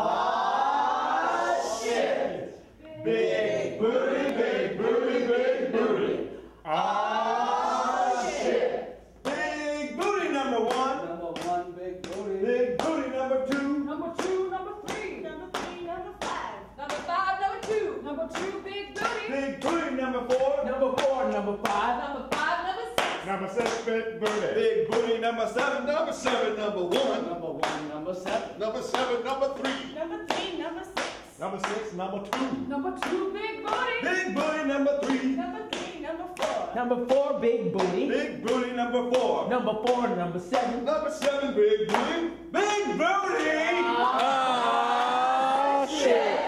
Ah, shit. Big booty, big booty, big booty. Ah, shit. Big booty number one. Number one, big booty. Big booty number two. Number two, number three. Number three, number five. Number five, number two. Number two, big booty. Big booty number four. Number four, number five. Number five, number six. Number six, big booty. Big booty number seven. Number seven, number one. Number one, number seven. Number seven, number three. Number three, number six. Number six, number two. Number two, big booty. Big booty number three. Number three, number four. Number four, big booty. Big booty number four. Number four, number seven. Number seven, big booty. Big booty! Oh, shit.